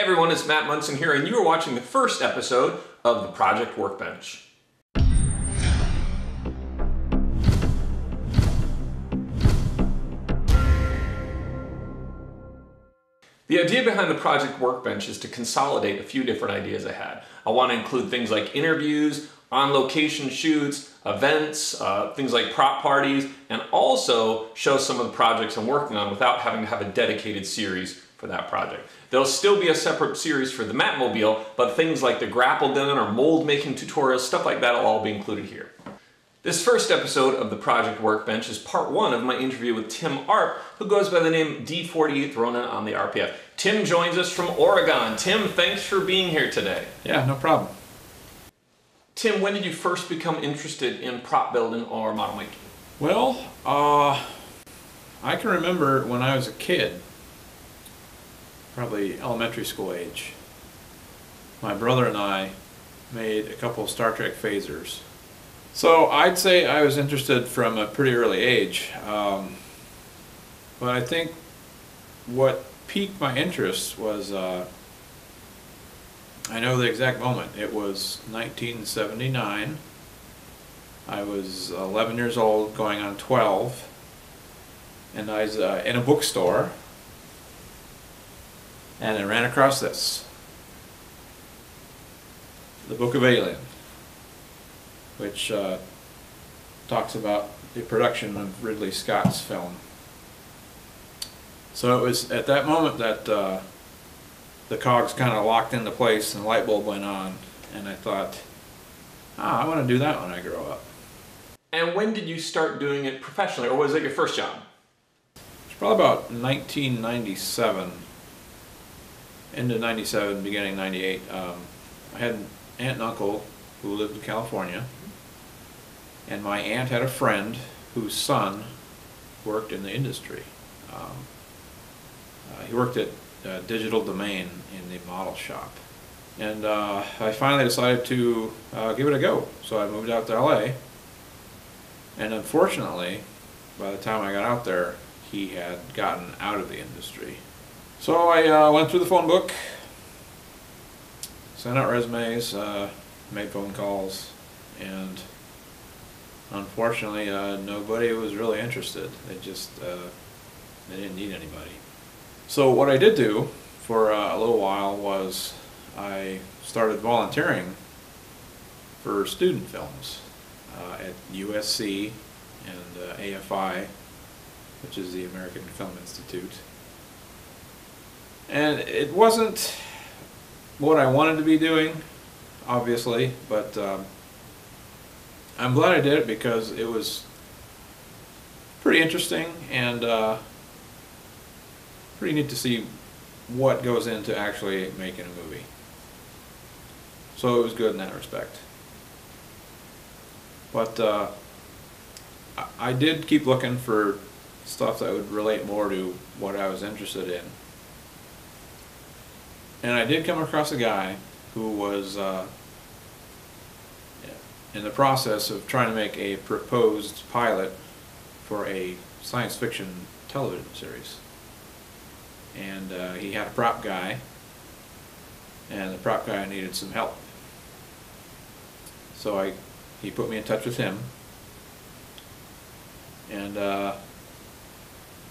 everyone, it's Matt Munson here, and you are watching the first episode of the Project Workbench. The idea behind the Project Workbench is to consolidate a few different ideas I had. I want to include things like interviews, on-location shoots, events, things like prop parties, and also show some of the projects I'm working on without having to have a dedicated series for that project. There'll still be a separate series for the Matmobile, but things like the grapple gun or mold making tutorials, stuff like that will all be included here. This first episode of the Project Workbench is part one of my interview with Tim Arp, who goes by the name D48 Ronin on the RPF. Tim joins us from Oregon. Tim, thanks for being here today. Yeah, no problem. Tim, when did you first become interested in prop building or model making? Well, I can remember when I was a kid, probably elementary school age, my brother and I made a couple of Star Trek phasers. So I'd say I was interested from a pretty early age, but I think what piqued my interest was, I know the exact moment. It was 1979. I was 11 years old, going on 12, and I was in a bookstore, and I ran across this, the Book of Alien, which talks about the production of Ridley Scott's film. So it was at that moment that the cogs kind of locked into place and the light bulb went on, and I thought, I want to do that when I grow up. And when did you start doing it professionally, or was it your first job? It's probably about 1997, into 97, beginning 98. I had an aunt and uncle who lived in California, and my aunt had a friend whose son worked in the industry. He worked at Digital Domain in the model shop, and I finally decided to give it a go. So I moved out to LA, and unfortunately, by the time I got out there, he had gotten out of the industry. So I went through the phone book, sent out resumes, made phone calls, and unfortunately nobody was really interested. They didn't need anybody. So what I did do for a little while was I started volunteering for student films at USC and AFI, which is the American Film Institute. And it wasn't what I wanted to be doing, obviously, but I'm glad I did it because it was pretty interesting and pretty neat to see what goes into actually making a movie. So it was good in that respect. But I did keep looking for stuff that would relate more to what I was interested in. And I did come across a guy who was in the process of trying to make a proposed pilot for a science fiction television series. And he had a prop guy, and the prop guy needed some help. So he put me in touch with him, and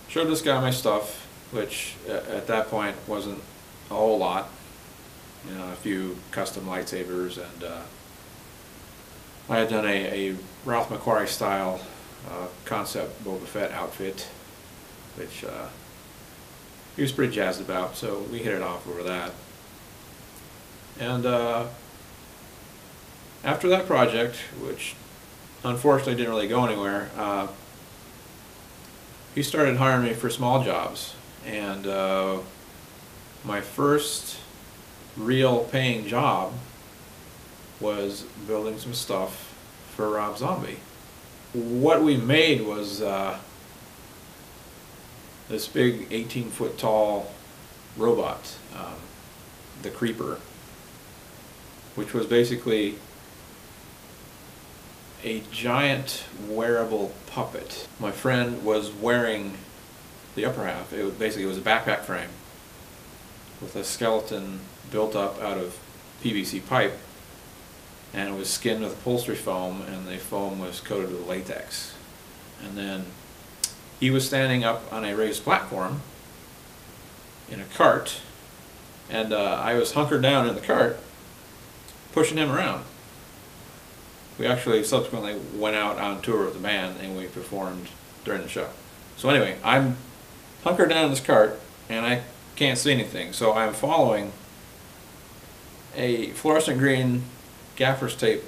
showed this guy my stuff, which at that point wasn't a whole lot. You know, a few custom lightsabers, and I had done a Ralph McQuarrie style concept Boba Fett outfit, which he was pretty jazzed about, so we hit it off over that. And after that project, which unfortunately didn't really go anywhere, he started hiring me for small jobs, and my first real paying job was building some stuff for Rob Zombie. What we made was this big 18-foot tall robot, the Creeper, which was basically a giant wearable puppet. My friend was wearing the upper half. It was a backpack frame, with a skeleton built up out of PVC pipe, and it was skinned with upholstery foam, and the foam was coated with latex. And then he was standing up on a raised platform in a cart, and I was hunkered down in the cart pushing him around. We actually subsequently went out on tour with the band and we performed during the show. So anyway, I'm hunkered down in this cart and I can't see anything, so I'm following a fluorescent green gaffer's tape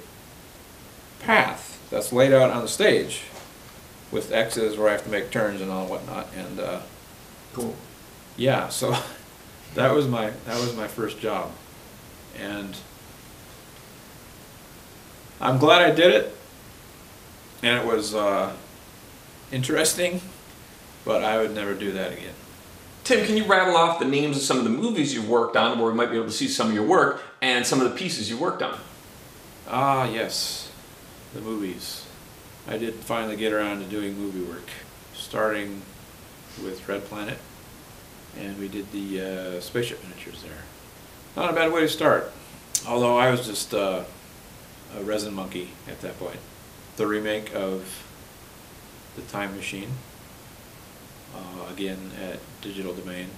path that's laid out on the stage with X's where I have to make turns and all whatnot. And cool. Yeah, so that was my first job, and I'm glad I did it, and it was interesting, but I would never do that again. Tim, can you rattle off the names of some of the movies you've worked on where we might be able to see some of your work and some of the pieces you worked on? Ah, yes, the movies. I did finally get around to doing movie work, starting with Red Planet, and we did the spaceship miniatures there. Not a bad way to start, although I was just a resin monkey at that point. The remake of The Time Machine, again at Digital Domain.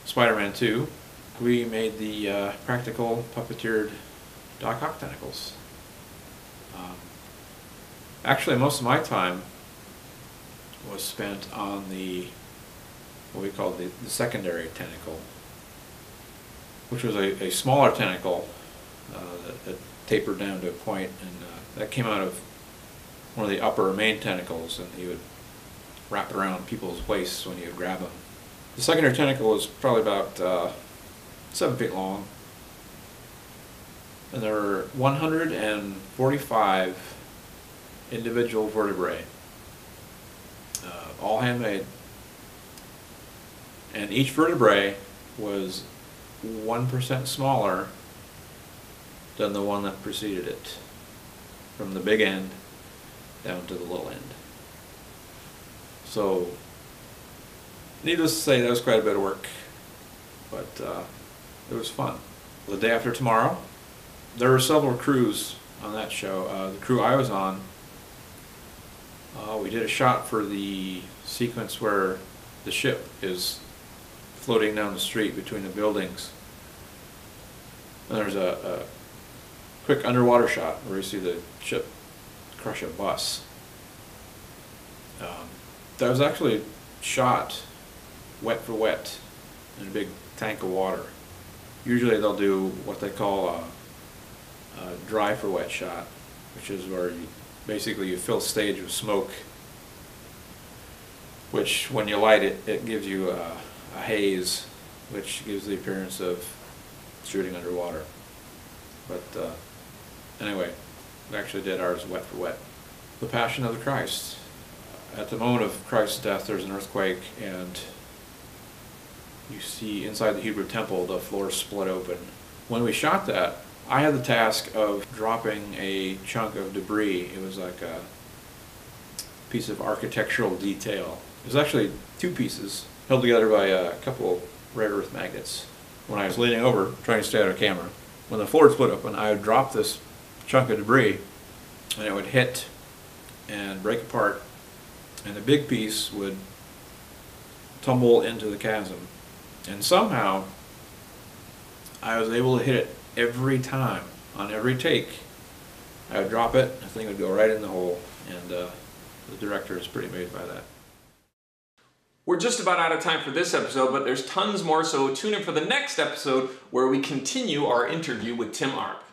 Spider-Man 2, we made the practical puppeteered Doc Ock tentacles. Actually, most of my time was spent on what we called the secondary tentacle, which was a smaller tentacle that tapered down to a point, and that came out of one of the upper main tentacles, and he would wrap it around people's waists when you would grab them. The secondary tentacle was probably about 7 feet long, and there were 145 individual vertebrae, all handmade, and each vertebrae was 1% smaller than the one that preceded it, from the big end down to the little end. So, needless to say, that was quite a bit of work, but it was fun. The day after tomorrow, there were several crews on that show. The crew I was on, we did a shot for the sequence where the ship is floating down the street between the buildings. And there's a quick underwater shot where you see the ship crush a bus. That was actually shot wet for wet in a big tank of water. Usually they'll do what they call a dry for wet shot, which is where basically you fill stage with smoke, which when you light it, it gives you a haze, which gives the appearance of shooting underwater. But anyway, we actually did ours wet for wet. The Passion of the Christ. At the moment of Christ's death, there's an earthquake, and you see inside the Hebrew temple the floor split open. When we shot that, I had the task of dropping a chunk of debris. It was like a piece of architectural detail. It was actually 2 pieces held together by a couple rare earth magnets. When I was leaning over, trying to stay out of camera, when the floor split open, I would drop this chunk of debris, and it would hit and break apart, and the big piece would tumble into the chasm. And somehow, I was able to hit it every time, on every take. I would drop it, the thing would go right in the hole, and the director is pretty amazed by that. We're just about out of time for this episode, but there's tons more, so tune in for the next episode where we continue our interview with Tim Arp.